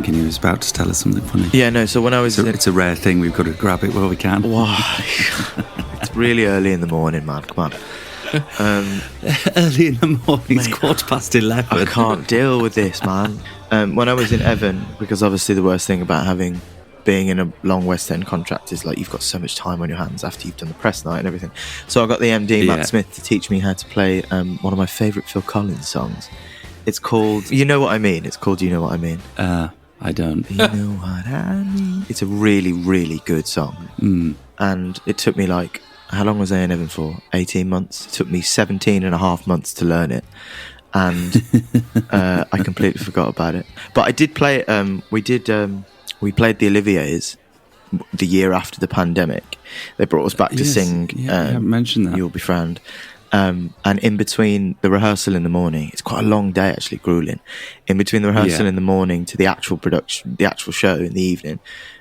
thinking he was about to tell us something funny. Yeah, no, so when I was... It's a rare thing. We've got to grab it while we can. Why? It's really early in the morning, man. Come on. Early in the morning, it's 11:15. I can't deal with this, man. When I was in Evan, because obviously the worst thing about being in a long West End contract is like you've got so much time on your hands after you've done the press night and everything. So I got the MD, Matt Smith, to teach me how to play one of my favourite Phil Collins songs. It's called You Know What I Mean. It's called You Know What I Mean. I don't. You know what I mean. It's a really, really good song. And it took me like, how long was I in Evan for? 18 months. It took me 17 and a half months to learn it. And I completely forgot about it. But I did play it. We played the Oliviers the year after the pandemic. They brought us back to sing I haven't mentioned that. You'll Be Found. And in between the rehearsal in the morning, it's quite a long day actually, grueling. In between the rehearsal in the morning to the actual production, the actual show in the evening,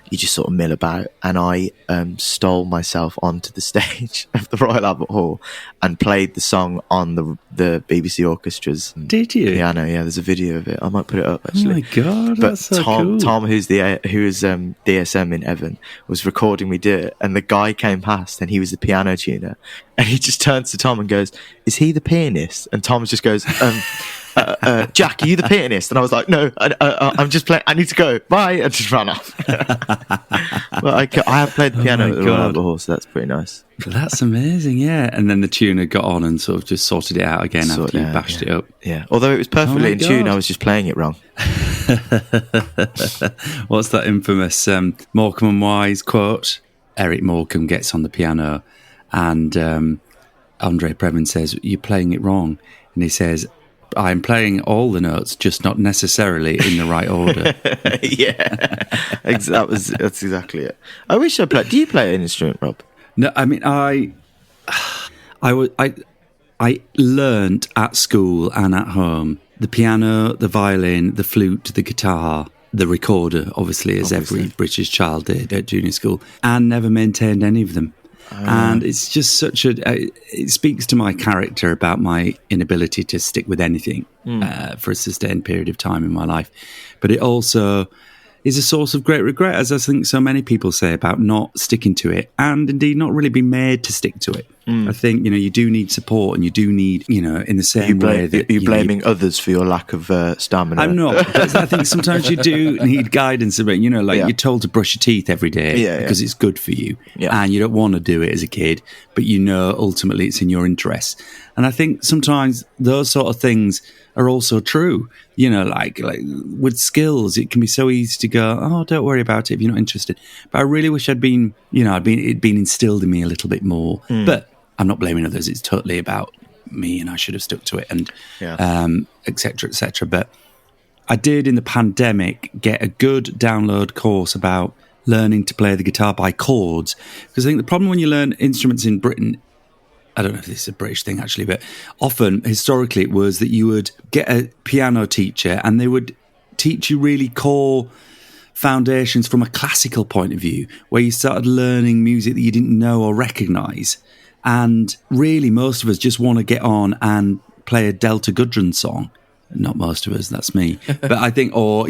you just sort of mill about. And I stole myself onto the stage of the Royal Albert Hall and played the song on the BBC Orchestra's Did you? piano. Yeah, there's a video of it. I might put it up actually. Oh my God, but that's so cool. Tom, who's DSM in Evan, was recording me do it, and the guy came past, and he was the piano tuner, and he just turns to Tom and goes, "Is he the pianist?" And Tom just goes, "Jack, are you the pianist?" And I was like, "No, I'm just playing. I need to go. Bye." And just ran off. Well, I have played the piano at the Royal Albert Hall, so that's pretty nice. That's amazing, yeah. And then the tuner got on and sort of just sorted it out again after you bashed it up. Yeah, although it was perfectly in tune, I was just playing it wrong. What's that infamous Morecambe and Wise quote? Eric Morecambe gets on the piano and Andre Previn says, "You're playing it wrong." And he says, "I'm playing all the notes, just not necessarily in the right order." Yeah, that's exactly it. I wish I played. Do you play an instrument, Rob? No, I mean, I learnt at school and at home the piano, the violin, the flute, the guitar, the recorder, obviously, every British child did at junior school, and never maintained any of them. And it's just it speaks to my character about my inability to stick with anything for a sustained period of time in my life. But it also is a source of great regret, as I think so many people say, about not sticking to it and indeed not really being made to stick to it. I think, you do need support, and you do need, in the same way that... You're blaming others for your lack of stamina. I'm not, but I think sometimes you do need guidance about, you're told to brush your teeth every day because it's good for you, and you don't want to do it as a kid, but ultimately it's in your interest. And I think sometimes those sort of things are also true. Like with skills, it can be so easy to go, "Oh, don't worry about it if you're not interested." But I really wish it'd been instilled in me a little bit more. But I'm not blaming others. It's totally about me, and I should have stuck to it, and et cetera, et cetera. But I did in the pandemic get a good download course about learning to play the guitar by chords, because I think the problem when you learn instruments in Britain, I don't know if this is a British thing actually, but often historically it was that you would get a piano teacher and they would teach you really core foundations from a classical point of view, where you started learning music that you didn't know or recognise. And really most of us just want to get on and play a Delta Goodrun song. Not most of us, that's me. But I think, or,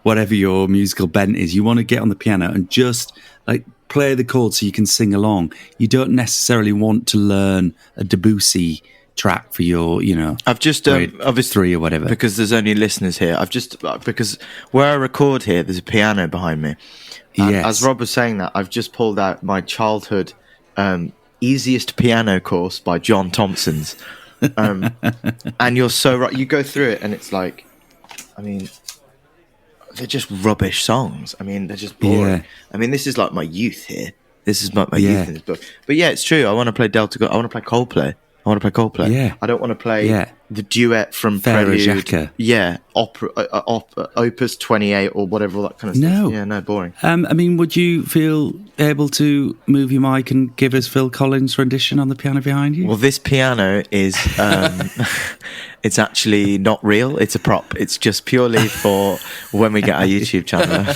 whatever your musical bent is, you want to get on the piano and just play the chords so you can sing along. You don't necessarily want to learn a Debussy track for your, I've just grade 3 or whatever. Because there's only listeners here. Because where I record here, there's a piano behind me. And as Rob was saying that, I've just pulled out my childhood easiest piano course by John Thompson's. And you're so right. You go through it and it's like, they're just rubbish songs. They're just boring. Yeah. This is like my youth here. This is my youth in this book. But yeah, it's true. I want to play I want to play Coldplay. Yeah. I don't want to play the duet from Prelude. Yeah. Opus 28 or whatever, all that kind of stuff. Yeah, no, boring. Would you feel able to move your mic and give us Phil Collins' rendition on the piano behind you? Well, this piano is... it's actually not real. It's a prop. It's just purely for when we get our YouTube channel.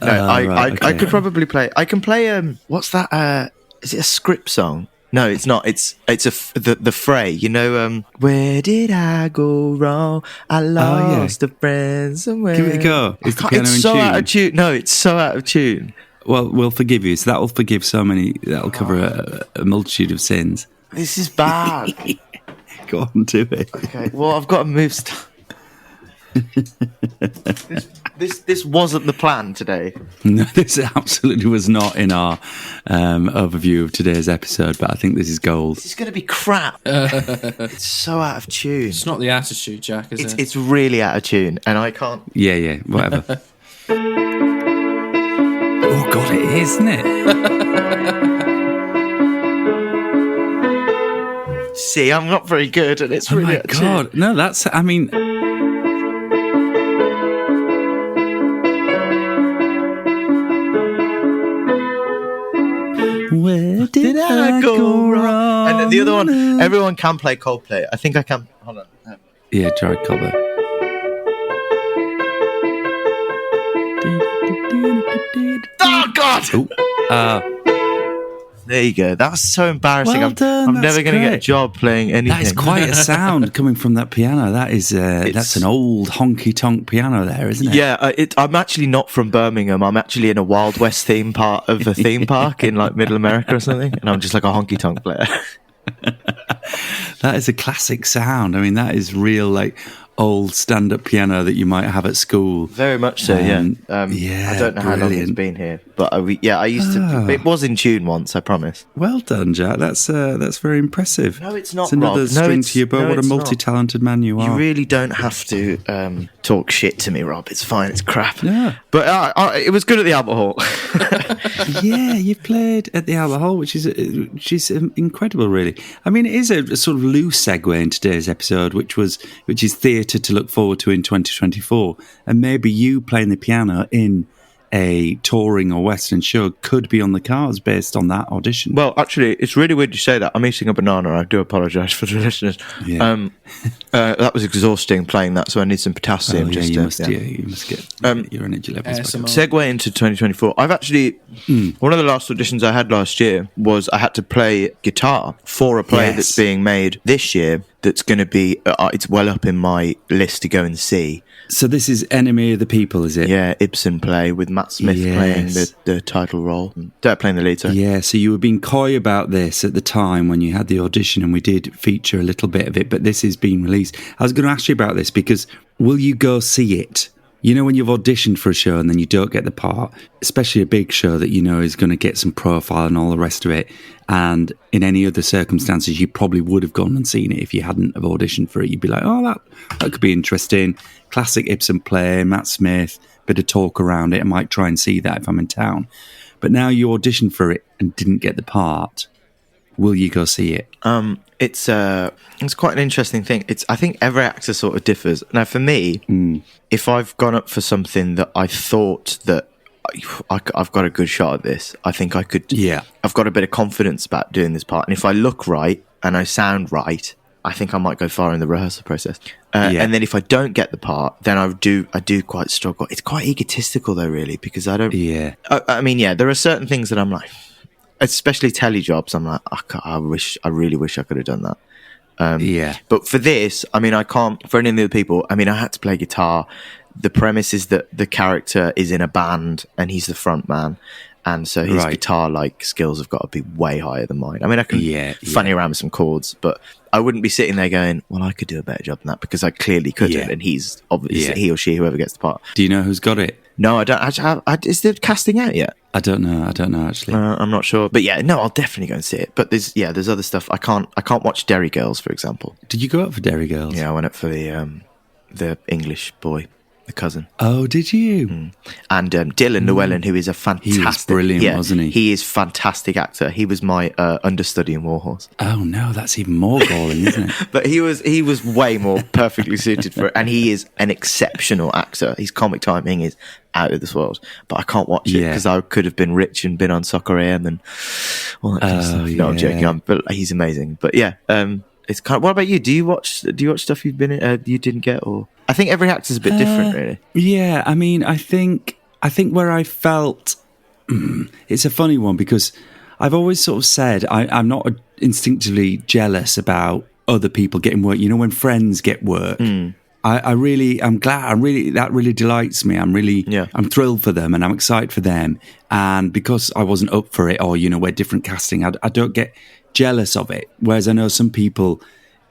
I could probably play... I can play... what's that? Is it a script song? No, it's not. It's the fray. You know, where did I go wrong? I lost a friend somewhere. Give it a go. Is the piano it's in so tune? out of tune. No, it's so out of tune. Well, we'll forgive you. So that'll forgive so many. That'll cover a multitude of sins. This is bad. Go on, do it. Okay. Well, I've got to move stuff. This wasn't the plan today. No, this absolutely was not in our overview of today's episode, but I think this is gold. This is going to be crap. It's so out of tune. It's not the attitude, Jack, is it? It's really out of tune, and I can't... Yeah, whatever. Oh, God, it is, isn't it? See, I'm not very good, and it's really out of tune. God. No, that's... I mean... Where did I go wrong? And then the other one, everyone can play Coldplay. I think I can. Hold on. Yeah, Jared Cobbler. Oh, God! Oh, there you go. That was so embarrassing. Well done, I'm that's never going to get a great. job playing anything. that is quite a sound coming from that piano. That is that's an old honky-tonk piano there, isn't it? Yeah, I'm actually not from Birmingham. I'm actually in a Wild West theme part of a theme park in like Middle America or something, and I'm just like a honky-tonk player. That is a classic sound. I mean, that is real, like, old stand-up piano that you might have at school. Very much so, yeah. Yeah, I don't know how long it's been here, but I used to. It was in tune once, I promise. Well done, Jack. That's very impressive. No, it's not, It's another Rob. string to your bow. No, What a it's not. multi-talented man you are. You really don't have to talk shit to me, Rob. It's fine. It's crap. Yeah. But it was good at the Albert Hall. Yeah, you've played at the Albert Hall, which is incredible, really. I mean, it is a sort of loose segue in today's episode, which is theatre to look forward to in 2024, and maybe you playing the piano in a touring or Western show could be on the cards based on that audition. Well, actually, it's really weird you say that. I'm eating a banana. I do apologise for the listeners. Yeah. That was exhausting playing that, so I need some potassium. You must get your energy levels back up. Segue into 2024. I've actually one of the last auditions I had last year was I had to play guitar for a play that's being made this year. That's going to be it's well up in my list to go and see. So this is Enemy of the People, is it? Yeah, Ibsen play with Matt Smith playing the title role. Playing the lead, sorry. Yeah, so you were being coy about this at the time when you had the audition, and we did feature a little bit of it, but this is being released. I was going to ask you about this because will you go see it? You know, when you've auditioned for a show and then you don't get the part, especially a big show that you know is going to get some profile and all the rest of it, and in any other circumstances you probably would have gone and seen it if you hadn't have auditioned for it. You'd be like, oh, that could be interesting. Classic Ibsen play, Matt Smith, bit of talk around it. I might try and see that if I'm in town. But now you auditioned for it and didn't get the part. Will you go see it? It's quite an interesting thing. I think every actor sort of differs. Now, for me, if I've gone up for something that I thought that I've got a good shot at this, I think I could. Yeah, I've got a bit of confidence about doing this part, and if I look right and I sound right, I think I might go far in the rehearsal process. And then if I don't get the part, then I do quite struggle. It's quite egotistical though, really, because I don't. Yeah. I mean, there are certain things that I'm like, especially telly jobs. I'm like, I really wish I could have done that. But for this, I mean, I can't. For any of the other people, I mean, I had to play guitar. The premise is that the character is in a band and he's the front man. And so his guitar-like skills have got to be way higher than mine. I mean, I can funny around with some chords, but I wouldn't be sitting there going, well, I could do a better job than that, because I clearly couldn't, and he's obviously he or she, whoever gets the part. Do you know who's got it? No, I don't. Is the casting out yet? I don't know, actually. I'm not sure. But I'll definitely go and see it. But there's other stuff. I can't watch Derry Girls, for example. Did you go up for Derry Girls? Yeah, I went up for the English boy. The cousin. Oh, did you? And Dylan Llewellyn, who is a fantastic... He was brilliant, wasn't he? He is a fantastic actor. He was my understudy in Warhorse. Oh, no, that's even more galling, isn't it? But he was way more perfectly suited for it, and he is an exceptional actor. His comic timing is out of this world. But I can't watch it because I could have been rich and been on Soccer AM and all that kind of stuff. No, I'm joking. But he's amazing. But it's kind of, what about you? Do you watch stuff you've been in, you didn't get, or? I think every actor's a bit different, really. Yeah, I mean, I think where I felt it's a funny one, because I've always sort of said I'm not instinctively jealous about other people getting work. You know, when friends get work, I'm glad. That really delights me. I'm thrilled for them and I'm excited for them. And because I wasn't up for it, or, you know, we're different casting, I don't get jealous of it. Whereas I know some people,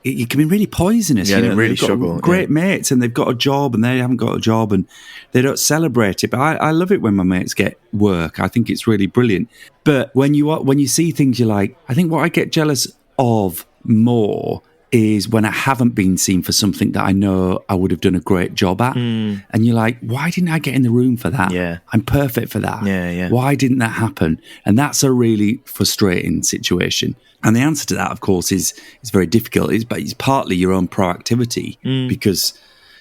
it can be really poisonous. Yeah, you know, they really they've got struggle. Great mates, and they've got a job, and they haven't got a job, and they don't celebrate it. But I love it when my mates get work. I think it's really brilliant. But when you see things, you're like, I think what I get jealous of more is when I haven't been seen for something that I know I would have done a great job at. And you're like, why didn't I get in the room for that? Yeah. I'm perfect for that. Yeah. Why didn't that happen? And that's a really frustrating situation. And the answer to that, of course, is very difficult. It's partly your own proactivity because,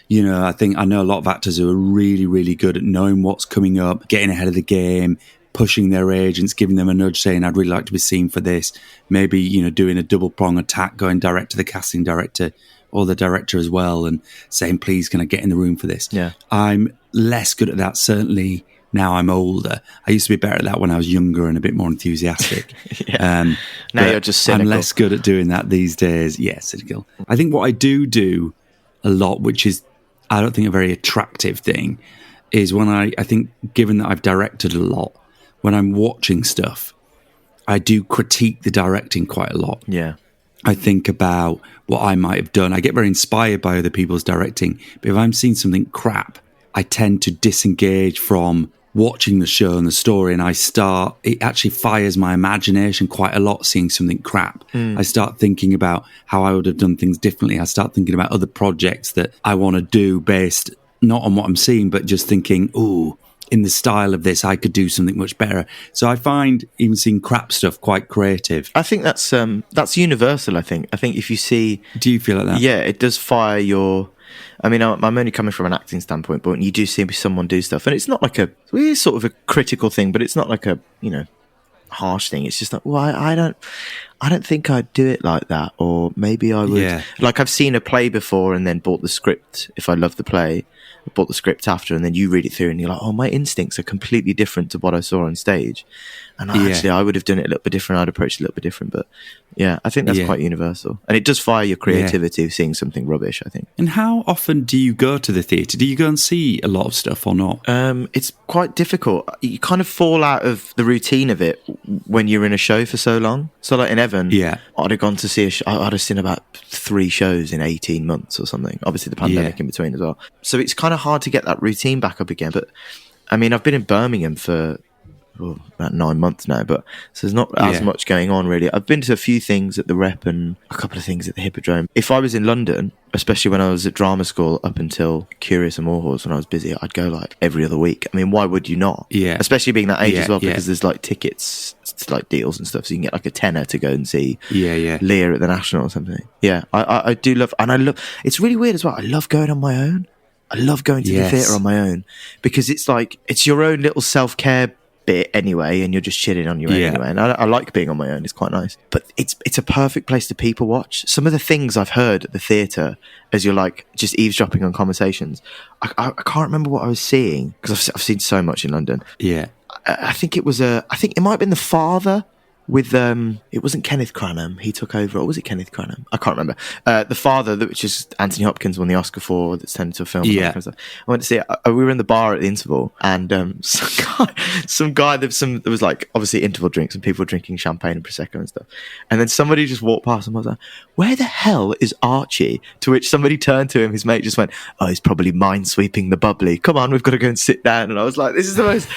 you know, I know a lot of actors who are really, really good at knowing what's coming up, getting ahead of the game, pushing their agents, giving them a nudge saying, I'd really like to be seen for this. Maybe, you know, doing a double prong attack, going direct to the casting director or the director as well and saying, please, can I get in the room for this? Yeah. I'm less good at that, certainly now I'm older. I used to be better at that when I was younger and a bit more enthusiastic. Now you're just cynical. I'm less good at doing that these days. Yeah, cynical. I think what I do a lot, which is, I don't think, a very attractive thing, is when I think, given that I've directed a lot, when I'm watching stuff, I do critique the directing quite a lot. Yeah. I think about what I might have done. I get very inspired by other people's directing. But if I'm seeing something crap, I tend to disengage from watching the show and the story, and it actually fires my imagination quite a lot seeing something crap. I start thinking about how I would have done things differently. I start thinking about other projects that I want to do based not on what I'm seeing, but just thinking, ooh, in the style of this, I could do something much better. So I find even seeing crap stuff quite creative. I think that's universal, I think. I think if you see... Do you feel like that? Yeah, it does fire your... I mean, I'm only coming from an acting standpoint, but when you do see someone do stuff, and it's not like it's sort of a critical thing, but it's not like a, you know, harsh thing. It's just like, well, I don't think I'd do it like that, or maybe I would. Yeah. Like, I've seen a play before and then bought the script. If I love the play, I bought the script after, and then you read it through and you're like, oh, my instincts are completely different to what I saw on stage. And I would have done it a little bit different. I'd approach it a little bit different. But yeah, I think that's quite universal. And it does fire your creativity of seeing something rubbish, I think. And how often do you go to the theatre? Do you go and see a lot of stuff or not? It's quite difficult. You kind of fall out of the routine of it when you're in a show for so long. So like in Evan, I'd have gone to see I'd have seen about 3 shows in 18 months or something. Obviously the pandemic in between as well. So it's kind of hard to get that routine back up again. But I mean, I've been in Birmingham for about 9 months now, but so there's not as much going on really. I've been to a few things at the Rep and a couple of things at the Hippodrome. If I was in London, especially when I was at drama school up until Curious and Warhorse, when I was busy, I'd go like every other week. I mean, why would you not? Yeah. Especially being that age as well, because there's like tickets, like deals and stuff, so you can get like a tenner to go and see Lear at the National or something. Yeah, I do love, and I love, it's really weird as well, I love going on my own. I love going to the theatre on my own, because it's like, it's your own little self-care bit anyway, and you're just chilling on your own anyway, and I like being on my own. It's quite nice, but it's a perfect place to people watch. Some of the things I've heard at the theatre as you're like just eavesdropping on conversations, I can't remember what I was seeing, because I've seen so much in London. I think it might have been The Father with it wasn't Kenneth Branagh. He took over, or was it Kenneth Branagh? I can't remember. The Father, which is Anthony Hopkins won the Oscar for, that's turned into a film. I went to see it. We were in the bar at the interval, and some guy there was like obviously interval drinks, and people were drinking champagne and prosecco and stuff. And then somebody just walked past and was like, "Where the hell is Archie?" To which somebody turned to him. His mate just went, "Oh, he's probably minesweeping the bubbly. Come on, we've got to go and sit down." And I was like, "This is the most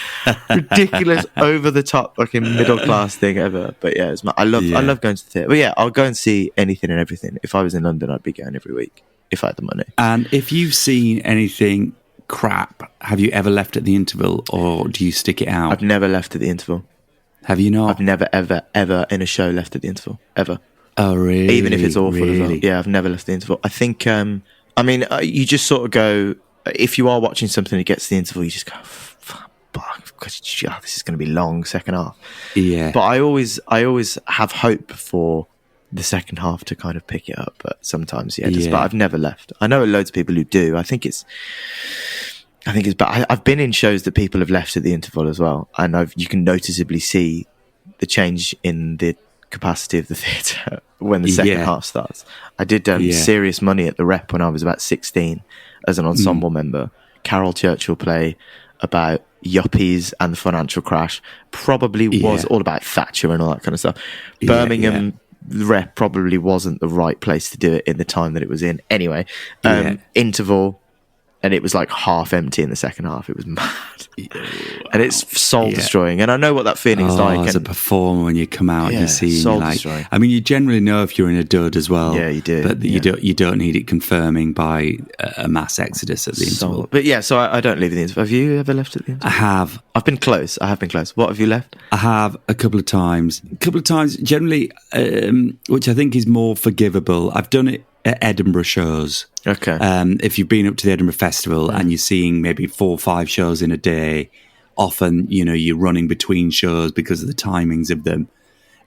ridiculous, over the top, fucking middle class thing ever." But yeah, I love going to the theatre. But yeah, I'll go and see anything and everything. If I was in London, I'd be going every week if I had the money. And if you've seen anything crap, have you ever left at the interval, or do you stick it out? I've never left at the interval. Have you not? I've never, ever, ever in a show left at the interval, ever. Oh, really? Even if it's awful as well. Yeah, I've never left the interval. I think, you just sort of go, if you are watching something that gets to the interval, you just go, this is going to be long second half. Yeah. But I always have hope for the second half to kind of pick it up. But sometimes, but I've never left. I know loads of people who do. I think it's bad. I've been in shows that people have left at the interval as well, and you can noticeably see the change in the capacity of the theatre when the second half starts. I did serious money at the Rep when I was about 16 as an ensemble member. Carol Churchill play about yuppies and the financial crash probably was all about Thatcher and all that kind of stuff. Birmingham Rep probably wasn't the right place to do it in the time that it was in. Anyway, interval, and it was like half empty in the second half. It was mad. And it's soul-destroying. And I know what that feeling is like. As a performer, when you come out and you see... soul-destroying. I mean, you generally know if you're in a dud as well. Yeah, you do. But you don't need it confirming by a mass exodus at the interval. But yeah, so I don't leave at the interval. Have you ever left at the interval? I have. I've been close. What have you left? I have a couple of times. Generally, which I think is more forgivable. I've done it at Edinburgh shows. Okay. If you've been up to the Edinburgh Festival and you're seeing maybe 4 or 5 shows in a day, often, you're running between shows because of the timings of them.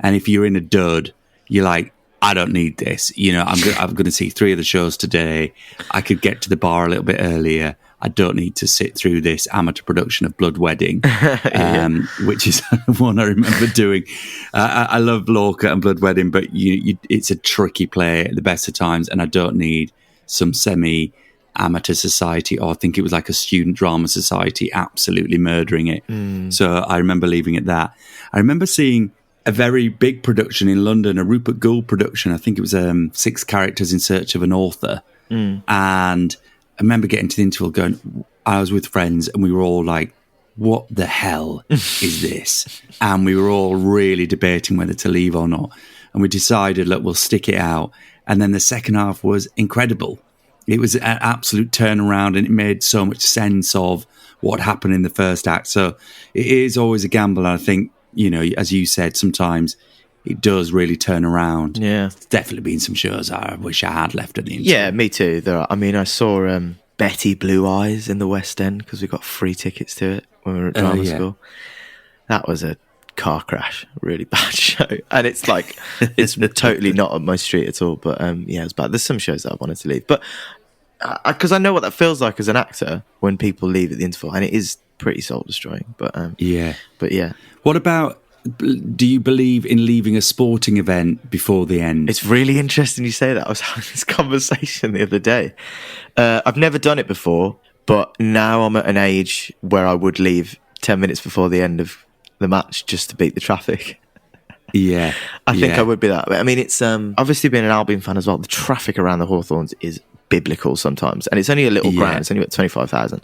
And if you're in a dud, you're like, I don't need this. I'm going to see 3 of the shows today. I could get to the bar a little bit earlier. I don't need to sit through this amateur production of Blood Wedding, which is one I remember doing. I love Lorca and Blood Wedding, but it's a tricky play at the best of times, and I don't need some semi-amateur society, or I think it was like a student drama society, absolutely murdering it. So I remember leaving at that. I remember seeing a very big production in London, a Rupert Gould production. I think it was 6 characters in search of an author. And I remember getting to the interval going, I was with friends and we were all like, what the hell is this? And we were all really debating whether to leave or not. And we decided, look, we'll stick it out. And then the second half was incredible. It was an absolute turnaround, and it made so much sense of what happened in the first act. So it is always a gamble. And I think, as you said, sometimes it does really turn around. Yeah. There's definitely been some shows I wish I had left at the interval. Yeah, me too. I saw Betty Blue Eyes in the West End because we got free tickets to it when we were at drama school. That was a car crash, really bad show. And it's like, it's totally not up my street at all. But it was bad. There's some shows that I wanted to leave. But because I know what that feels like as an actor when people leave at the interval. And it is pretty soul-destroying. But yeah. What about... Do you believe in leaving a sporting event before the end? It's really interesting you say that. I was having this conversation the other day. I've never done it before, but now I'm at an age where I would leave 10 minutes before the end of the match just to beat the traffic. Yeah. I think I would be that way. I mean, it's obviously being an Albion fan as well. The traffic around the Hawthorns is biblical sometimes, and it's only a little ground. It's only about 25,000,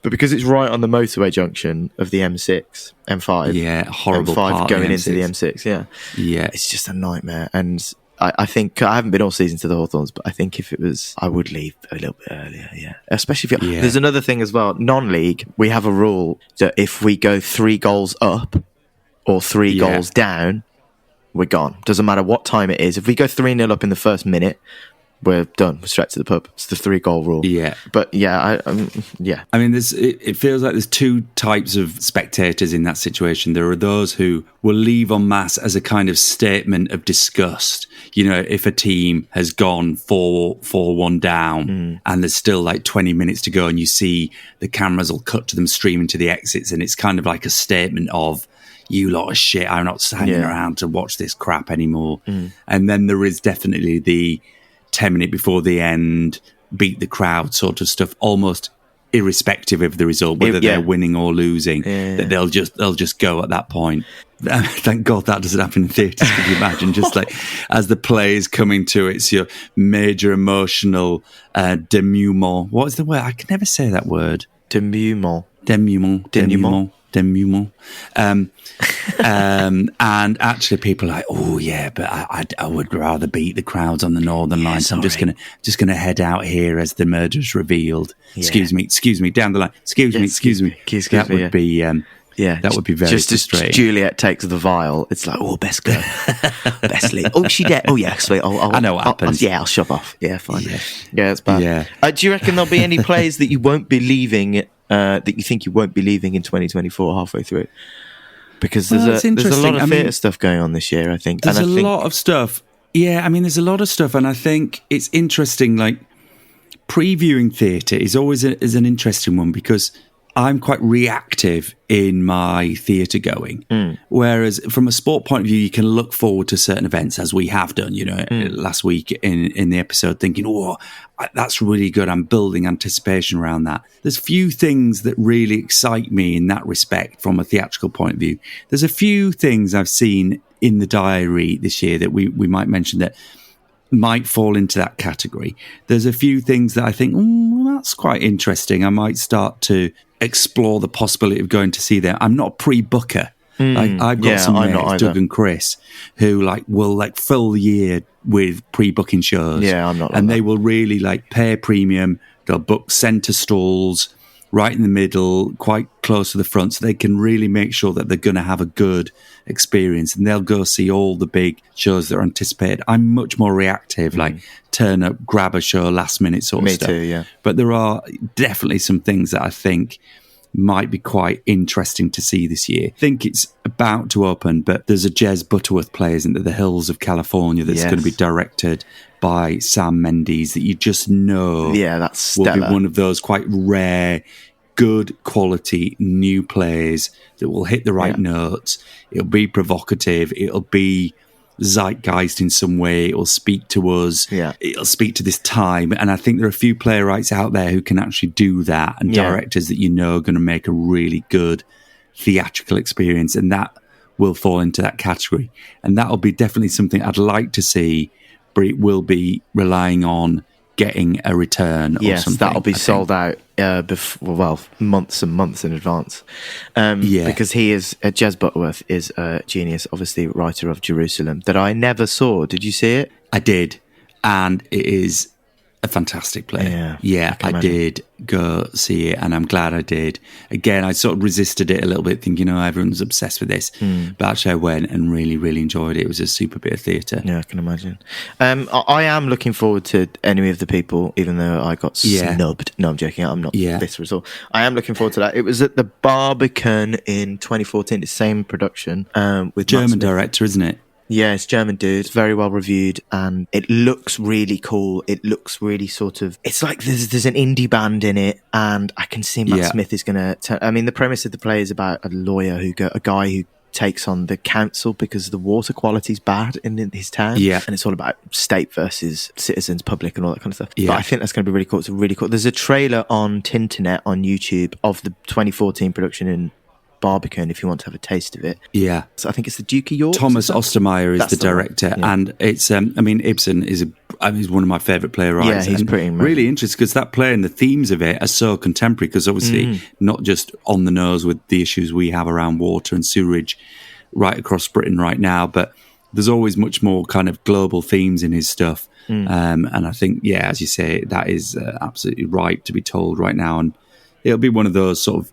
but because it's right on the motorway junction of the M6, M5, horrible M5 part going the into the M6, it's just a nightmare. And I think I haven't been all season to the Hawthorns, but I think if it was, I would leave a little bit earlier. Especially if there's another thing as well. Non-league, we have a rule that if we go 3 goals up or 3 goals down, we're gone. Doesn't matter what time it is. If we go 3-0 up in the first minute, we're done. We're straight to the pub. It's the 3-goal rule. Yeah. But I mean, it feels like there's 2 types of spectators in that situation. There are those who will leave en masse as a kind of statement of disgust. If a team has gone 4-1 down and there's still like 20 minutes to go, and you see the cameras will cut to them streaming to the exits, and it's kind of like a statement of, you lot of shit, I'm not hanging around to watch this crap anymore. And then there is definitely the 10 minutes before the end, beat the crowd sort of stuff, almost irrespective of the result, whether they're winning or losing, that they'll just go at that point. Thank God that doesn't happen in theatres. Could you imagine? Just like as the play is coming to its your major emotional denouement. What is the word? I can never say that word. Denouement. And actually people are like, oh yeah, but I would rather beat the crowds on the Northern Line, so I'm just gonna head out here as the murder's revealed. Excuse me, down the line. Excuse me. That would be that would be very just frustrating. As Juliet takes the vial, it's like, oh, best go, best leave. Oh, she dead. Oh yeah, sweet. I know what happens. I'll shove off. Yeah, fine. Yeah, it's bad. Yeah. Do you reckon there'll be any plays that you won't be leaving? That you think you won't be leaving in 2024 halfway through? Because there's a lot of theatre stuff going on this year, I think. There's a lot of stuff. Yeah, I mean, there's a lot of stuff, and I think it's interesting. Like previewing theatre is always an interesting one because I'm quite reactive in my theatre going. Whereas from a sport point of view, you can look forward to certain events, as we have done, last week in the episode, thinking, oh, that's really good. I'm building anticipation around that. There's few things that really excite me in that respect from a theatrical point of view. There's a few things I've seen in the diary this year that we might mention that might fall into that category. There's a few things that I think, that's quite interesting. I might start to explore the possibility of going to see them. I'm not a pre-booker. I've got some mates, Doug and Chris, who will fill the year with pre-booking shows. Yeah, I'm not. And they will really pay premium. They'll book centre stalls right in the middle, quite close to the front, so they can really make sure that they're going to have a good experience, and they'll go see all the big shows that are anticipated. I'm much more reactive, turn up, grab a show last minute sort of stuff. Me too, yeah. But there are definitely some things that I think might be quite interesting to see this year. I think it's about to open, but there's a Jez Butterworth play, isn't there, The Hills of California, that's going to be directed by Sam Mendes, that you just know that's will be one of those quite rare, good quality new plays that will hit the right notes. It'll be provocative. It'll be zeitgeist in some way. It'll speak to us. It'll speak to this time. And I think there are a few playwrights out there who can actually do that, and directors that are going to make a really good theatrical experience, and that will fall into that category. And that'll be definitely something I'd like to see, but it will be relying on getting a return or something. That'll be sold out months and months in advance. Because Jez Butterworth is a genius, obviously writer of Jerusalem, that I never saw. Did you see it? I did, and it is a fantastic play. I did go see it, and I'm glad I did. Again, I sort of resisted it a little bit, thinking, everyone's obsessed with this. But actually I went and really, really enjoyed it. It was a super bit of theatre. Yeah, I can imagine. I am looking forward to Enemy of the People, even though I got snubbed. No, I'm joking. I'm not bitter at all. I am looking forward to that. It was at the Barbican in 2014. It's the same production. With German director, isn't it? Yeah, it's German dude. It's very well reviewed, and it looks really cool. It looks really sort of... It's like there's an indie band in it, and I can see Matt Smith is going to... I mean, the premise of the play is about a guy who takes on the council because the water quality's bad in his town. Yeah. And it's all about state versus citizens, public, and all that kind of stuff. Yeah. But I think that's going to be really cool. It's really cool. There's a trailer on Tinternet on YouTube of the 2014 production in Barbican, if you want to have a taste of it. Yeah. So I think it's the Duke of York. Thomas Ostermeyer is the director, and it's Ibsen is one of my favourite playwrights. Yeah, he's pretty amazing. Really interesting, because that play and the themes of it are so contemporary, because obviously not just on the nose with the issues we have around water and sewerage right across Britain right now, but there's always much more kind of global themes in his stuff. And I think, as you say, that is absolutely right to be told right now, and it'll be one of those sort of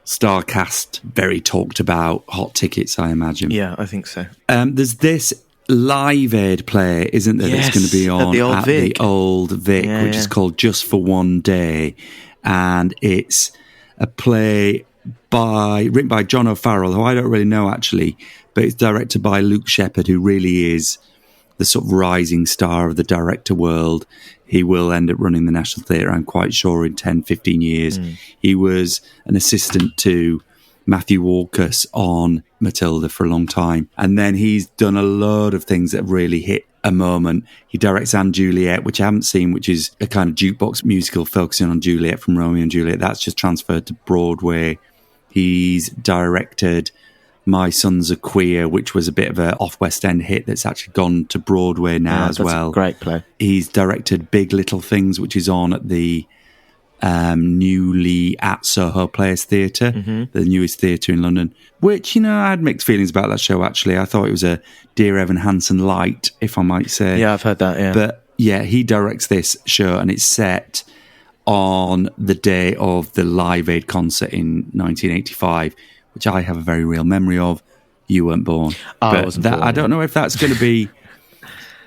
star-cast, very talked about hot tickets, I imagine. Yeah, I think so. There's this Live Aid play, isn't there, that's going to be on at the Old Vic, which is called Just for One Day. And it's a play written by John O'Farrell, who I don't really know, actually, but it's directed by Luke Shepherd, who really is the sort of rising star of the director world. He will end up running the National Theatre, I'm quite sure, in 10, 15 years. He was an assistant to Matthew Walkus on Matilda for a long time. And then he's done a load of things that have really hit a moment. He directs Anne Juliet, which I haven't seen, which is a kind of jukebox musical focusing on Juliet from Romeo and Juliet. That's just transferred to Broadway. He's directed My Sons Are Queer, which was a bit of a off-West End hit that's actually gone to Broadway now as well. A great play. He's directed Big Little Things, which is on at the newly at Soho Players Theatre, the newest theatre in London, which, I had mixed feelings about that show, actually. I thought it was a Dear Evan Hansen light, if I might say. Yeah, I've heard that, yeah. But, he directs this show, and it's set on the day of the Live Aid concert in 1985, which I have a very real memory of. You weren't born. I wasn't born. I don't know if that's going to be...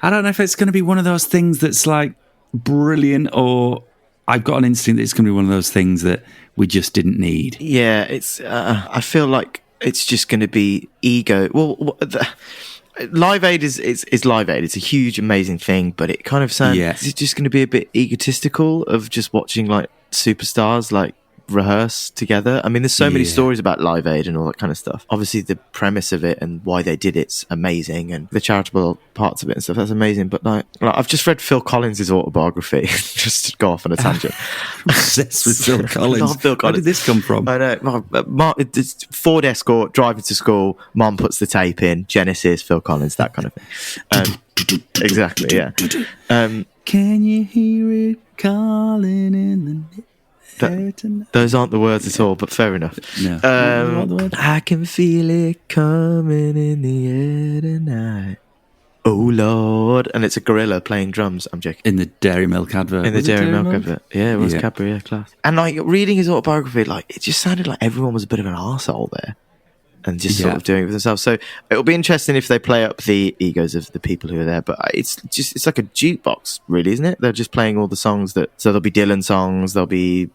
I don't know if it's going to be one of those things that's like brilliant, or I've got an instinct that it's going to be one of those things that we just didn't need. Yeah, it's. I feel like it's just going to be ego. Well, Live Aid is Live Aid. It's a huge, amazing thing, but it kind of sounds... It's just going to be a bit egotistical of just watching like superstars like rehearse together. I mean, there's so many stories about Live Aid and all that kind of stuff. Obviously, the premise of it and why they did it's amazing, and the charitable parts of it and stuff, that's amazing. But like I've just read Phil Collins' autobiography, just to go off on a tangent. Obsessed with Phil Collins. Love Phil Collins. Where did this come from? I know. It's Ford Escort, driving to school, mom puts the tape in, Genesis, Phil Collins, that kind of thing. Exactly, yeah. Can you hear it calling in the air tonight? Those aren't the words at all, but fair enough. No. I can feel it coming in the air tonight. Oh Lord. And it's a gorilla playing drums. I'm joking. In the Dairy Milk advert. In the Dairy Milk advert. Yeah, it was Cadbury, yeah, class. And like reading his autobiography, like it just sounded like everyone was a bit of an arsehole there. And just sort of doing it for themselves. So it'll be interesting if they play up the egos of the people who are there. But it's like a jukebox, really, isn't it? They're just playing all the songs so there'll be Dylan songs, there'll be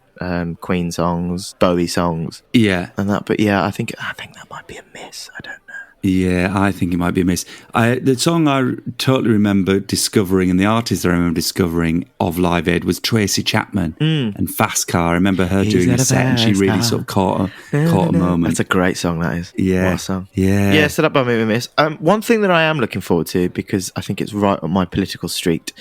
Queen songs, Bowie songs. Yeah. And that, but yeah, I think that might be a miss. I don't know. Yeah, I think it might be a miss. The song I totally remember discovering, and the artist I remember discovering of Live Aid was Tracey Chapman and Fast Car. I remember her doing a set, and she really sort of caught a moment. That's a great song, that is. Yeah. What a song. Yeah, set up by me, miss. One thing that I am looking forward to, because I think it's right on my political street,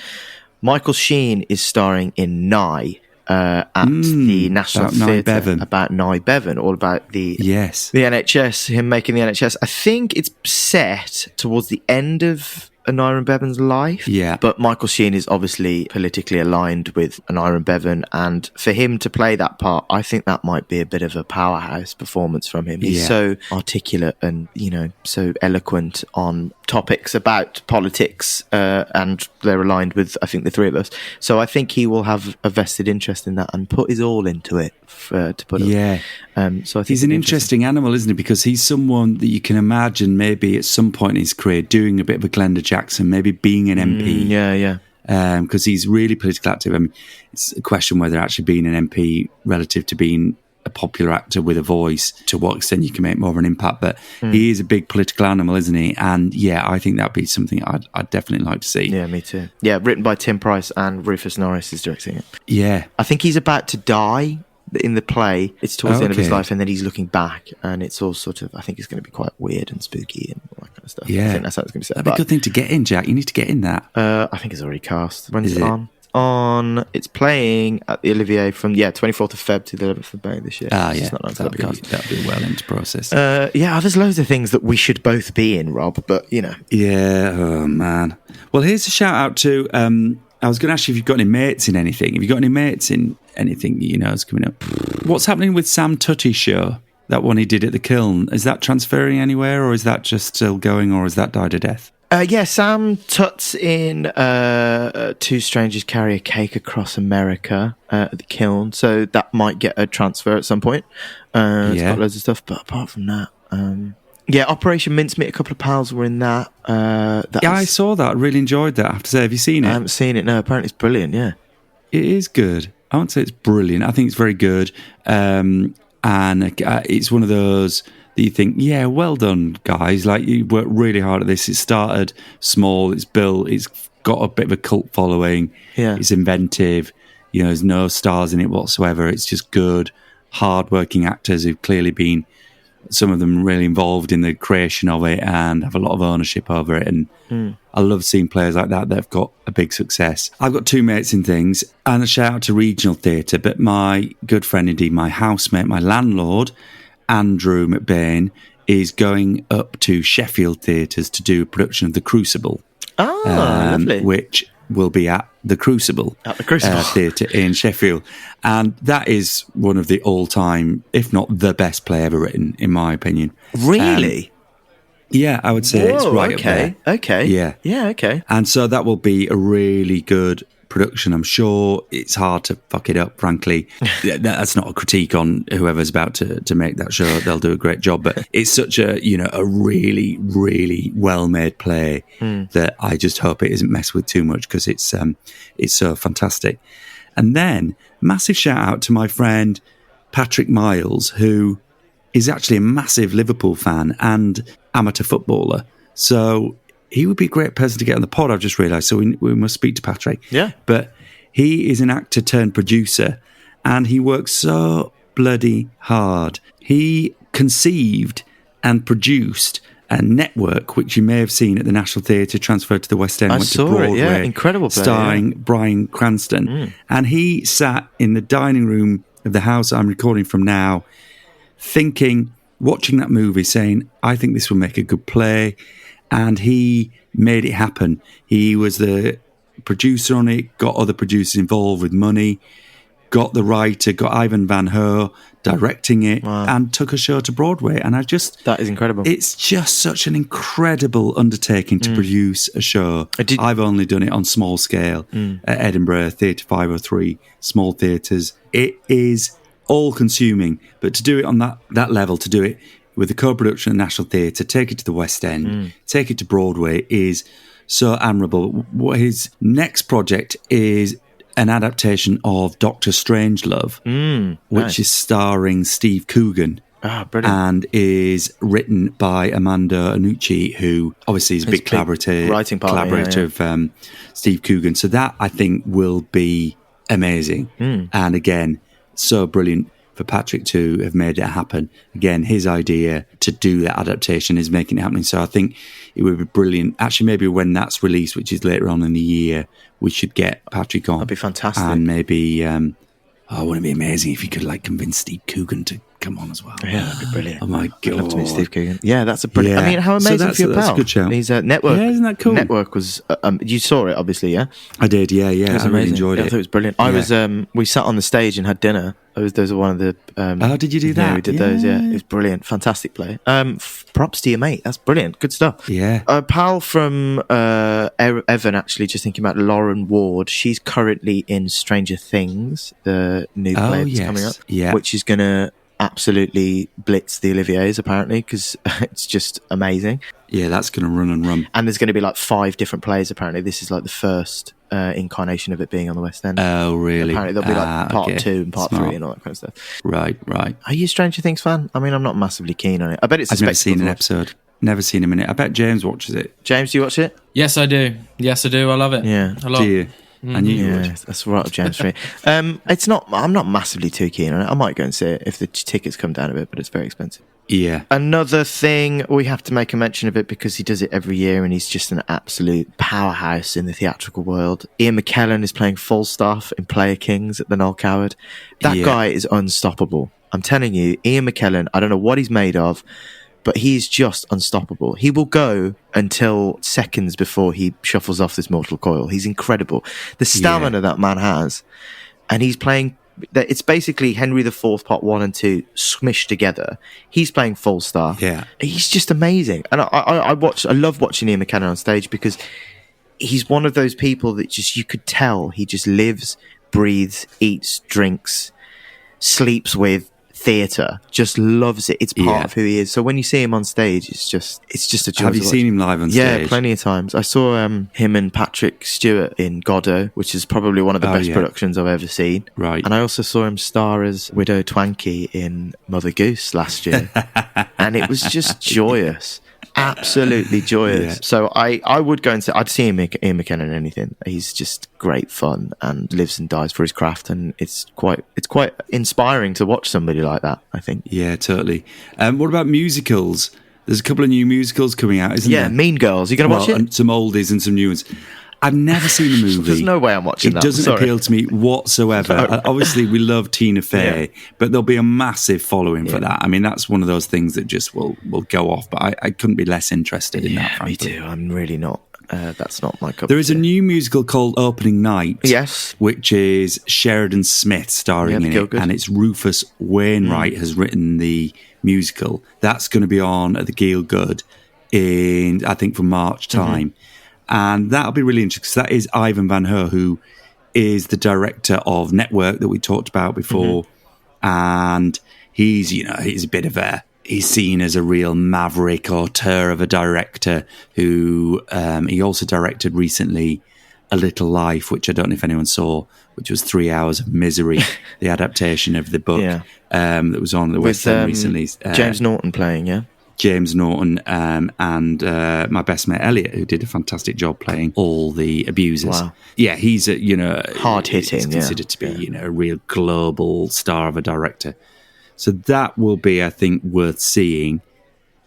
Michael Sheen is starring in Nye. At the National Theatre about Nye Bevan, all about the NHS, him making the NHS. I think it's set towards the end of Aneurin Bevan's life. Yeah. But Michael Sheen is obviously politically aligned with Aneurin Bevan, and for him to play that part, I think that might be a bit of a powerhouse performance from him. He's so articulate and, so eloquent on topics about politics, and they're aligned with, I think, the three of us. So I think he will have a vested interest in that and put his all into it. So I think he's an interesting animal, isn't he? Because he's someone that you can imagine maybe at some point in his career doing a bit of a Glenda Jackson, maybe being an MP. Because he's really politically active. I mean, it's a question whether actually being an MP relative to being a popular actor with a voice, to what extent you can make more of an impact. But he is a big political animal, isn't he? And I think that'd be something I'd definitely like to see. Yeah, me too. Yeah, written by Tim Price and Rufus Norris is directing it. Yeah. I think he's about to die in the play. It's towards the end of his life, and then he's looking back, and it's all sort of, I think it's going to be quite weird and spooky and all that kind of stuff. Yeah. I think that's how it's going to be set. That'd be a good thing to get in, Jack. You need to get in that. I think it's already cast. When is it on? It's playing at the Olivier from 24th of Feb to the 11th of May this year. Yeah, that'll be well into process. There's loads of things that we should both be in, Rob, but Yeah, oh man. Well, here's a shout out to I was going to ask you if you've got any mates in anything. Have you got any mates in anything is coming up? What's happening with Sam Tutty's show? That one he did at the Kiln. Is that transferring anywhere, or is that just still going, or has that died a death? Sam Tut's in Two Strangers Carry a Cake Across America at the Kiln, so that might get a transfer at some point. It's got loads of stuff, but apart from that, Operation Mincemeat, a couple of pals were in that. I saw that. I really enjoyed that, I have to say. Have you seen it? I haven't seen it, no. Apparently it's brilliant, yeah. It is good. I won't say it's brilliant. I think it's very good. And it's one of those that you think, well done, guys. Like, you worked really hard at this. It started small. It's built. It's got a bit of a cult following. Yeah. It's inventive. There's no stars in it whatsoever. It's just good, hard-working actors who've clearly been, some of them really involved in the creation of it and have a lot of ownership over it. And I love seeing players like that have got a big success. I've got two mates in things, and a shout out to regional theatre, but my good friend, indeed my housemate, my landlord, Andrew McBain, is going up to Sheffield theatres to do a production of The Crucible. Lovely. Which will be at the Crucible, Theatre in Sheffield. And that is one of the all-time, if not the best play ever written, in my opinion. Really? I would say it's right up there. Okay. Yeah. Yeah, okay. And so that will be a really good production, I'm sure. It's hard to fuck it up, frankly. That's not a critique on whoever's about to make that show. They'll do a great job. But it's such a really, really well-made play that I just hope it isn't messed with too much, because it's so fantastic. And then, massive shout-out to my friend Patrick Miles, who is actually a massive Liverpool fan and amateur footballer. So he would be a great person to get on the pod, I've just realised. So we must speak to Patrick. Yeah. But he is an actor turned producer, and he works so bloody hard. He conceived and produced a Network, which you may have seen at the National Theatre, transferred to the West End, went to Broadway, it, yeah. Incredible play, starring Bryan Cranston. And he sat in the dining room of the house I'm recording from now, thinking, watching that movie, saying, I think this will make a good play. And he made it happen. He was the producer on it, got other producers involved with money, got the writer, got Ivan Van Her directing it, and took a show to Broadway. And that is incredible. It's just such an incredible undertaking to produce a show. I've only done it on small scale at Edinburgh Theatre 503, small theatres. It is all-consuming, but to do it on that level, to do it with the co-production at National Theatre, take it to the West End, take it to Broadway, is so admirable. His next project is an adaptation of Dr. Strangelove, which is starring Steve Coogan. Brilliant. And is written by Amanda Annucci, who obviously is a big collaborator of Steve Coogan. So that, I think, will be amazing. And again, so brilliant for Patrick to have made it happen. Again, his idea to do that adaptation is making it happen. So I think it would be brilliant. Actually, maybe when that's released, which is later on in the year, we should get Patrick on. That'd be fantastic. And maybe, wouldn't it be amazing if you could convince Steve Coogan to come on as well? Yeah, that'd be brilliant. Oh my God. I'd love to meet Steve Coogan. Yeah, that's a brilliant. Yeah. I mean, how amazing for your pal. That's a good show. He's a Network. Yeah, isn't that cool? Network was. You saw it, obviously, yeah. I did. Yeah. I really enjoyed it. I thought it was brilliant. I was. We sat on the stage and had dinner. Those are one of the. Did you do that? Yeah, we did those. Yeah, it was brilliant. Fantastic play. Props to your mate. That's brilliant. Good stuff. Yeah. A pal from Evan, actually, just thinking about Lauren Ward. She's currently in Stranger Things, the new play that's coming up, which is going to absolutely blitz the Oliviers, apparently, because it's just amazing. Yeah, that's going to run and run. And there's going to be 5 different plays, apparently. This is the first incarnation of it being on the West End. Oh, really? Apparently there'll be part 2 and part 3 and all that kind of stuff. Right. Are you a Stranger Things fan? I mean, I'm not massively keen on it. I bet it's a spectacle. I've never seen an episode. Never seen a minute. I bet James watches it. James, do you watch it? Yes, I do. I love it. Yeah. A lot. Do you? And you would. That's right up James for me. It's not. I'm not massively too keen on it. I might go and see it if the tickets come down a bit, but it's very expensive. Yeah. Another thing, we have to make a mention of it because he does it every year and he's just an absolute powerhouse in the theatrical world. Ian McKellen is playing Falstaff in Player Kings at the Noel Coward. That guy is unstoppable. I'm telling you, Ian McKellen, I don't know what he's made of, but he's just unstoppable. He will go until seconds before he shuffles off this mortal coil. He's incredible. The stamina that man has. And he's playing... It's basically Henry IV Part 1 and 2 smished together. He's playing Falstaff. Yeah. He's just amazing. And I love watching Ian McKellen on stage because he's one of those people that just... You could tell he just lives, breathes, eats, drinks, sleeps with theatre, just loves it. It's part of who he is. So when you see him on stage, it's just a joy. Have you seen him live on stage? Yeah, plenty of times. I saw him and Patrick Stewart in Godot, which is probably one of the best productions I've ever seen. Right. And I also saw him star as Widow Twankey in Mother Goose last year. And it was just joyous. Absolutely joyous. So I would go and I'd see Ian McKellen in anything. He's just great fun and lives and dies for his craft, and it's quite inspiring to watch somebody like that, I think. Yeah, totally. What about musicals? There's a couple of new musicals coming out, isn't there? Yeah, Mean Girls. You going to watch it? And some oldies and some new ones. I've never seen the movie. There's no way I'm watching that. It doesn't appeal to me whatsoever. Obviously, we love Tina Fey, but there'll be a massive following for that. I mean, that's one of those things that just will go off, but I couldn't be less interested in that, frankly. Me too. I'm really not. That's not my cup. There is a new musical called Opening Night. Yes. Which is Sheridan Smith starring in it, and it's Rufus Wainwright has written the musical. That's going to be on at the Gielgud in, I think, from March time. And that'll be really interesting because that is Ivan Van Her, who is the director of Network that we talked about before. And he's seen as a real maverick auteur of a director who he also directed recently A Little Life, which I don't know if anyone saw, which was 3 Hours of Misery, the adaptation of the book that was on the West End recently. James Norton playing, James Norton and my best mate Elliot, who did a fantastic job playing all the abusers. Wow. Yeah, he's hard hitting. He's considered to be a real global star of a director. So that will be, I think, worth seeing.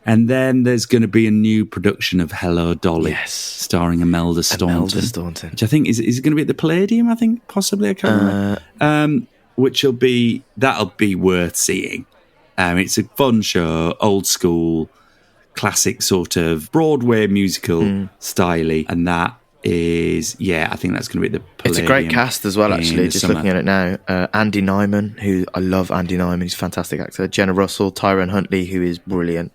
And then there's going to be a new production of Hello, Dolly, starring Imelda Staunton. Which I think, is it going to be at the Palladium, I think, possibly? I can't remember. That'll be worth seeing. It's a fun show, old school, classic sort of Broadway musical styly, and that is, I think that's going to be at the Palladium. It's a great cast as well, actually, just looking at it now. Andy Nyman, who I love Andy Nyman, he's a fantastic actor. Jenna Russell, Tyrone Huntley, who is brilliant.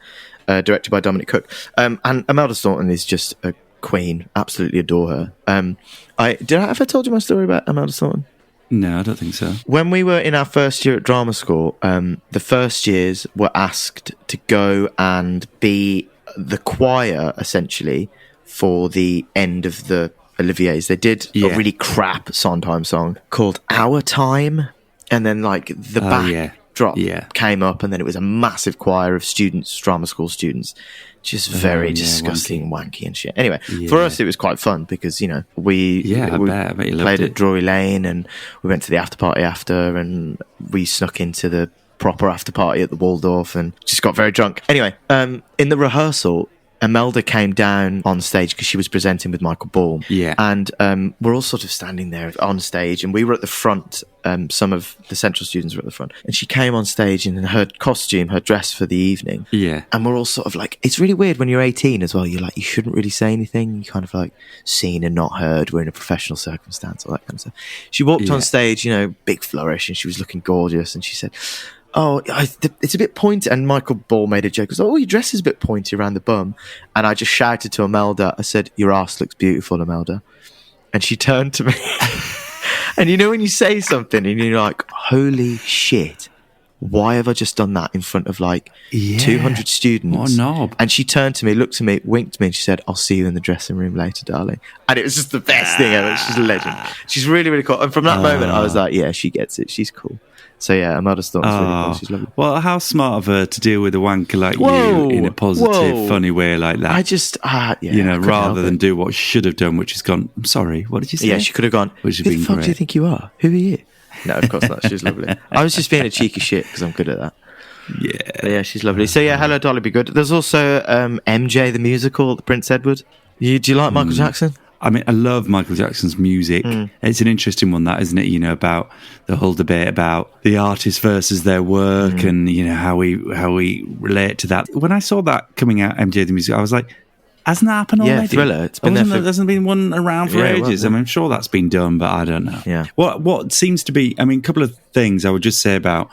Directed by Dominic Cook. And Imelda Staunton is just a queen. Absolutely adore her. Did I ever told you my story about Imelda Staunton? No, I don't think so. When we were in our first year at drama school, the first years were asked to go and be the choir, essentially, for the end of the Olivier's. They did a really crap Sondheim song called Our Time, and then like the backdrop came up, and then it was a massive choir of students, drama school students, just very disgusting, wanky and shit. Anyway, for us it was quite fun because, you know, we played at Drury Lane, and we went to the after party after, and we snuck into the proper after party at the Waldorf and just got very drunk. Anyway, in the rehearsal, Imelda came down on stage because she was presenting with Michael Ball. Yeah. And we're all sort of standing there on stage, and we were at the front. Some of the Central students were at the front. And she came on stage in her costume, her dress for the evening. Yeah. And we're all sort of like, it's really weird when you're 18 as well. You're like, you shouldn't really say anything. You're kind of like seen and not heard. We're in a professional circumstance, all that kind of stuff. She walked on stage, you know, big flourish, and she was looking gorgeous. And she said, it's a bit pointy. And Michael Ball made a joke. He was like, your dress is a bit pointy around the bum. And I just shouted to Imelda, I said, your ass looks beautiful, Imelda. And she turned to me. And you know when you say something and you're like, holy shit, why have I just done that in front of like 200 students? What a knob. And she turned to me, looked at me, winked at me, and she said, I'll see you in the dressing room later, darling. And it was just the best thing ever. She's a legend. She's really, really cool. And from that moment, I was like, yeah, she gets it. She's cool. So yeah, Imelda Staunton's really cool. She's lovely. Well, how smart of her to deal with a wanker like you in a positive, funny way like that. I just, rather than do what she should have done, which has gone, I'm sorry, what did you say? Yeah, she could have gone, which who the fuck do you think you are? Who are you? No, of course not. She's lovely. I was just being a cheeky shit because I'm good at that. Yeah. But yeah, she's lovely. So yeah, Hello Dolly be good. There's also MJ the musical, the Prince Edward. Do you like Michael Jackson? I mean, I love Michael Jackson's music. It's an interesting one, that, isn't it? You know, about the whole debate about the artist versus their work, and you know how we relate to that. When I saw that coming out, MJ the music, I was like, hasn't that happened already? Yeah, Thriller. It's been there hasn't been one around for ages. I mean, I'm sure that's been done, but I don't know. Yeah. What seems to be, I mean, a couple of things I would just say about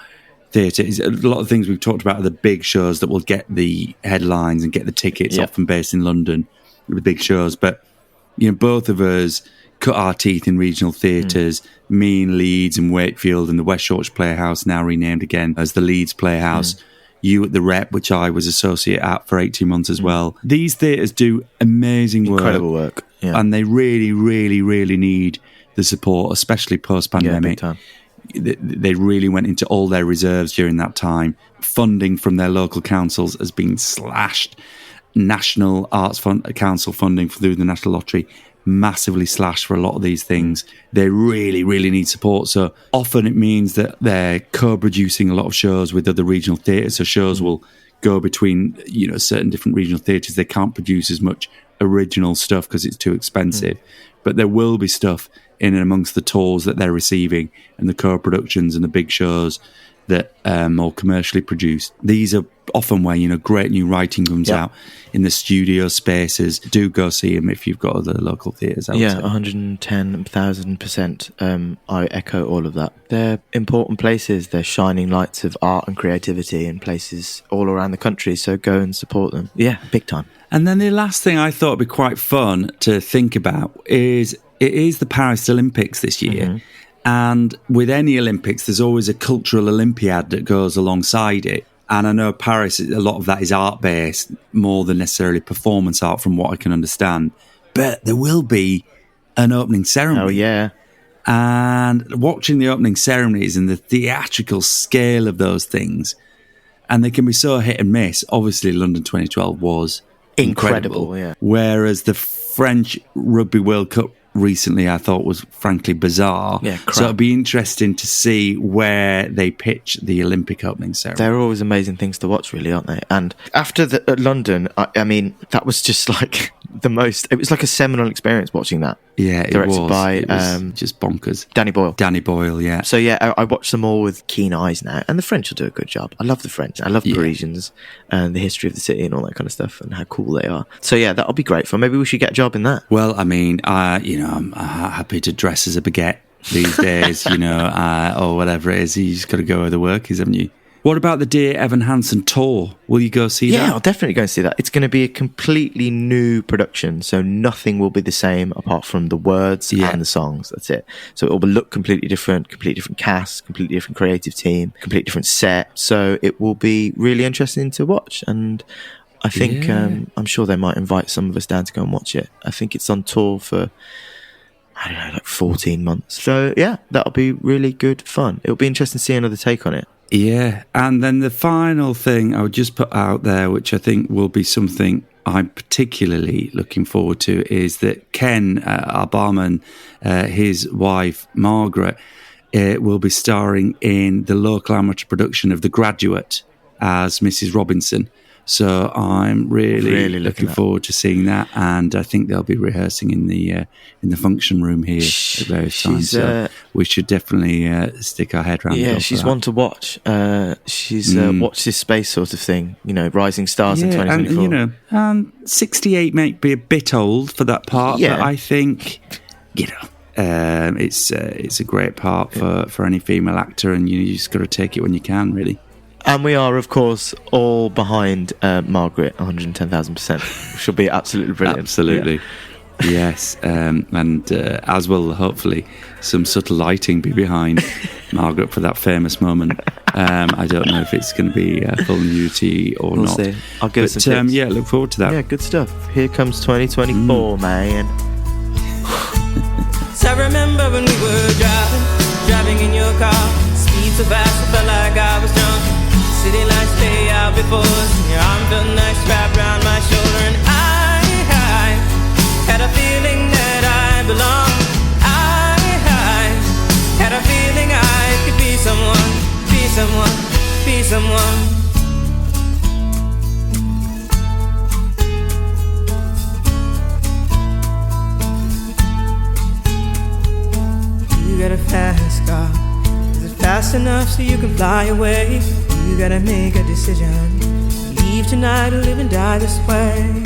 theatre is a lot of things we've talked about are the big shows that will get the headlines and get the tickets, often based in London, the big shows, but you know, both of us cut our teeth in regional theatres, me in Leeds and Wakefield, and the West Yorkshire Playhouse, now renamed again as the Leeds Playhouse. You at the Rep, which I was associate at for 18 months as well. These theatres do amazing work. Incredible work. Yeah. And they really, really, really need the support, especially post-pandemic. Yeah, big time. They really went into all their reserves during that time. Funding from their local councils has been slashed. National Arts Council funding through the National Lottery massively slashed for a lot of these things. They really, really need support. So often it means that they're co-producing a lot of shows with other regional theatres. So shows will go between, you know, certain different regional theatres. They can't produce as much original stuff because it's too expensive. But there will be stuff in and amongst the tours that they're receiving and the co-productions and the big shows that are more commercially produced. These are often where, you know, great new writing comes out in the studio spaces. Do go see them if you've got other local theatres out. Yeah, 110,000%. I echo all of that. They're important places. They're shining lights of art and creativity in places all around the country, so go and support them. Yeah, big time. And then the last thing I thought would be quite fun to think about is it is the Paris Olympics this year. And with any Olympics, there's always a cultural Olympiad that goes alongside it. And I know Paris, a lot of that is art-based, more than necessarily performance art from what I can understand. But there will be an opening ceremony. Oh, yeah. And watching the opening ceremonies and the theatrical scale of those things, and they can be so hit and miss. Obviously, London 2012 was incredible. Yeah. Whereas the French Rugby World Cup recently I thought was frankly bizarre. Yeah, crap. So it'd be interesting to see where they pitch the Olympic opening ceremony. They're always amazing things to watch, really, aren't they? And after London, I mean, that was just like it was like a seminal experience watching that. Yeah, directed by it was just bonkers. Danny Boyle, yeah. So yeah, I watch them all with keen eyes now, and the French will do a good job. I love the French. I love Parisians and the history of the city and all that kind of stuff and how cool they are. So yeah, that'll be great fun. Maybe we should get a job in that. Well, I mean, I'm happy to dress as a baguette these days, or whatever it is. You just got to go where the work is, haven't you? What about the Dear Evan Hansen tour? Will you go see that? Yeah, I'll definitely go and see that. It's going to be a completely new production, so nothing will be the same apart from the words and the songs. That's it. So it will look completely different cast, completely different creative team, completely different set. So it will be really interesting to watch. And I think I'm sure they might invite some of us down to go and watch it. I think it's on tour for, I don't know, like 14 months. So yeah, that'll be really good fun. It'll be interesting to see another take on it. Yeah, and then the final thing I would just put out there, which I think will be something I'm particularly looking forward to, is that Ken, our barman, his wife, Margaret, will be starring in the local amateur production of The Graduate as Mrs. Robinson. So I'm really looking forward to seeing that, and I think they'll be rehearsing in the function room here at various times. So we should definitely stick our head around. Yeah, she's one to watch. She's watch this space sort of thing. Rising stars in 2024. And 68 might be a bit old for that part, but I think it's a great part for any female actor, and you just got to take it when you can, really. And we are, of course, all behind Margaret, 110,000%, which will be absolutely brilliant. Absolutely. Yeah. Yes. And as will, hopefully, some subtle lighting be behind Margaret for that famous moment. I don't know if it's going to be full nudity or we'll not. See. I'll give it some tips. Yeah, look forward to that. Yeah, good stuff. Here comes 2024, man. So I remember when we were driving in your car. Speed so fast, I felt like I was drunk. City lights lay out before us, and your arm felt nice wrapped around my shoulder. And I had a feeling that I belonged. I had a feeling I could be someone, be someone, be someone. You got a fast car. Is it fast enough so you can fly away? You gotta make a decision. Leave tonight or live and die this way.